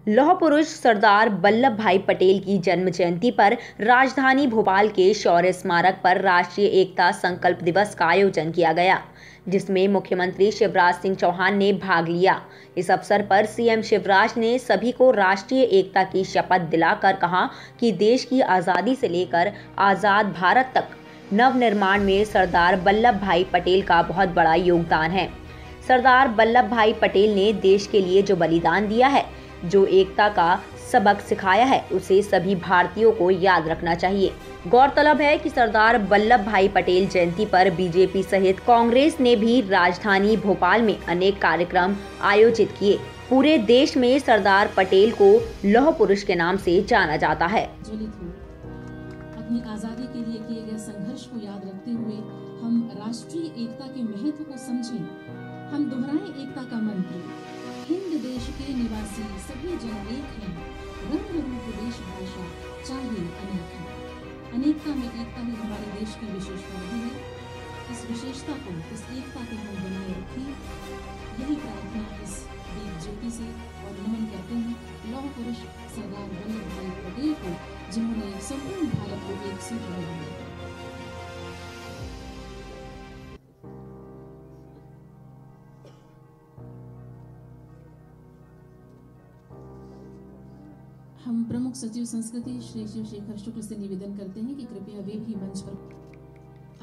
लौह पुरुष सरदार वल्लभ भाई पटेल की जन्म जयंती पर राजधानी भोपाल के शौर्य स्मारक पर राष्ट्रीय एकता संकल्प दिवस का आयोजन किया गया, जिसमें मुख्यमंत्री शिवराज सिंह चौहान ने भाग लिया। इस अवसर पर सीएम शिवराज ने सभी को राष्ट्रीय एकता की शपथ दिलाकर कहा कि देश की आज़ादी से लेकर आज़ाद भारत तक नवनिर्माण में सरदार वल्लभ भाई पटेल का बहुत बड़ा योगदान है। सरदार वल्लभ भाई पटेल ने देश के लिए जो बलिदान दिया है, जो एकता का सबक सिखाया है, उसे सभी भारतीयों को याद रखना चाहिए। गौरतलब है कि सरदार वल्लभ भाई पटेल जयंती पर बीजेपी सहित कांग्रेस ने भी राजधानी भोपाल में अनेक कार्यक्रम आयोजित किए। पूरे देश में सरदार पटेल को लौह पुरुष के नाम से जाना जाता है। अपनी आजादी के लिए किए गए संघर्ष को याद रखते हुए हम राष्ट्रीय एकता के महत्व को समझें। हम दोहराएं एकता का मंत्र। हिंद देश के निवासी सभी जन एक हैं, रंग रूप देश भाषा चाहे अनेक है। अनेकता में एकता ही हमारे देश की विशेषता रही है। इस विशेषता को, इस एकता को हम बनाए रखें, यही प्रार्थना इस दीप ज्योति से और नमन करते हैं लौह पुरुष सरदार वल्लभ भाई पटेल को, जिन्होंने संपूर्ण भारत को एक सूत्र में बांधा। हम प्रमुख सचिव संस्कृति श्री शिवशेखर शुक्ल से निवेदन करते हैं कि कृपया वे भी मंच पर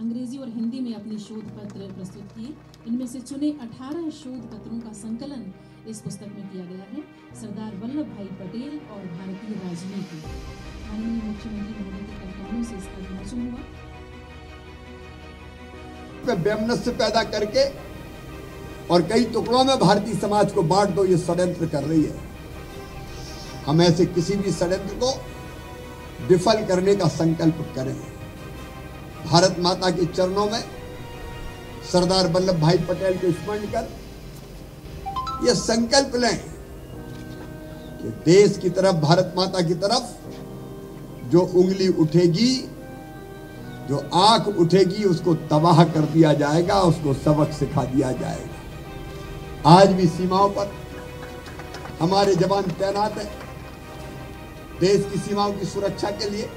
अंग्रेजी और हिंदी में अपने शोध पत्र प्रस्तुत किए। इनमें से चुने 18 शोध पत्रों का संकलन इस पुस्तक में किया गया है। सरदार वल्लभ भाई पटेल और भारतीय राजनीति। माननीय मुख्यमंत्री महोदय के कर्तव्यों से इसका विमोचन हुआ। वैमनस्य पैदा करके और कई टुकड़ों में भारतीय समाज को बांट दो, ये षड्यंत्र कर रही है। हम ऐसे किसी भी षड्यंत्र को विफल करने का संकल्प करें। भारत माता के चरणों में सरदार वल्लभ भाई पटेल को स्मरण कर यह संकल्प लें कि देश की तरफ, भारत माता की तरफ जो उंगली उठेगी, जो आंख उठेगी, उसको तबाह कर दिया जाएगा, उसको सबक सिखा दिया जाएगा। आज भी सीमाओं पर हमारे जवान तैनात हैं देश की सीमाओं की सुरक्षा के लिए।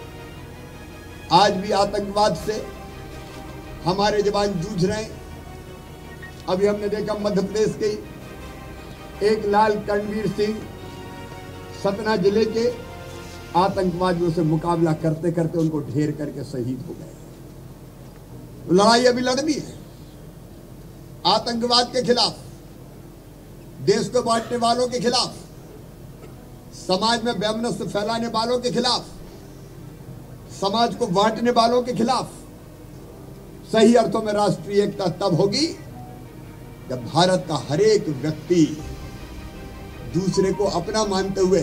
आज भी आतंकवाद से हमारे जवान जूझ रहे हैं। अभी हमने देखा मध्य प्रदेश के एक लाल करणवीर सिंह सतना जिले के आतंकवादियों से मुकाबला करते करते उनको ढेर करके शहीद हो गए। लड़ाई अभी लड़नी है आतंकवाद के खिलाफ, देश को बांटने वालों के खिलाफ, समाज में वैमनस्य फैलाने वालों के खिलाफ, समाज को बांटने वालों के खिलाफ। सही अर्थों में राष्ट्रीय एकता तब होगी जब भारत का हर एक व्यक्ति दूसरे को अपना मानते हुए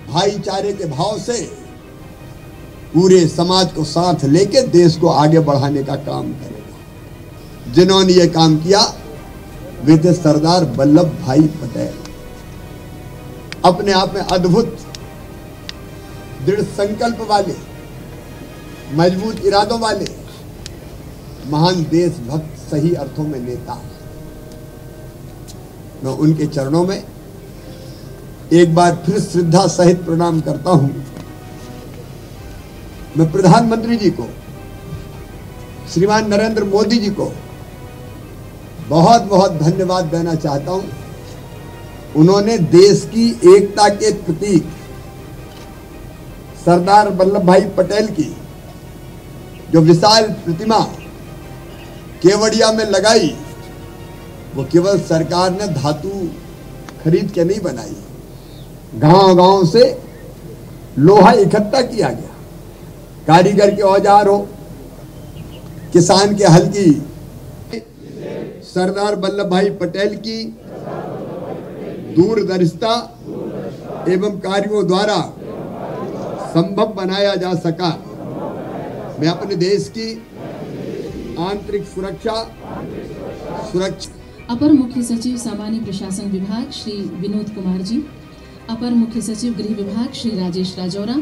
भाईचारे के भाव से पूरे समाज को साथ लेकर देश को आगे बढ़ाने का काम करेगा। जिन्होंने ये काम किया वे थे सरदार वल्लभ भाई पटेल। अपने आप में अद्भुत दृढ़ संकल्प वाले, मजबूत इरादों वाले महान देशभक्त, सही अर्थों में नेता। मैं उनके चरणों में एक बार फिर श्रद्धा सहित प्रणाम करता हूं। मैं प्रधानमंत्री जी को, श्रीमान नरेंद्र मोदी जी को बहुत बहुत धन्यवाद देना चाहता हूं। उन्होंने देश की एकता के प्रतीक सरदार वल्लभ भाई पटेल की जो विशाल प्रतिमा केवड़िया में लगाई, वो केवल सरकार ने धातु खरीद के नहीं बनाई। गांव-गांव से लोहा इकट्ठा किया गया। कारीगर के औजार हो, किसान के हल की, सरदार वल्लभ भाई पटेल की दूरदर्शिता एवं कार्यों द्वारा संभव बनाया जा सका। मैं अपने देश की आंतरिक सुरक्षा। अपर मुख्य सचिव सामान्य प्रशासन विभाग श्री विनोद कुमार जी, अपर मुख्य सचिव गृह विभाग श्री राजेश राजौरा,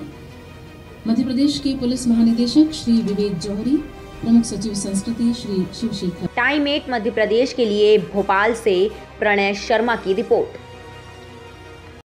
मध्य प्रदेश के पुलिस महानिदेशक श्री विवेक जौहरी, प्रमुख सचिव संस्कृति श्री शिवशेखर। टाइम 8 मध्य प्रदेश के लिए भोपाल से प्रणय शर्मा की रिपोर्ट।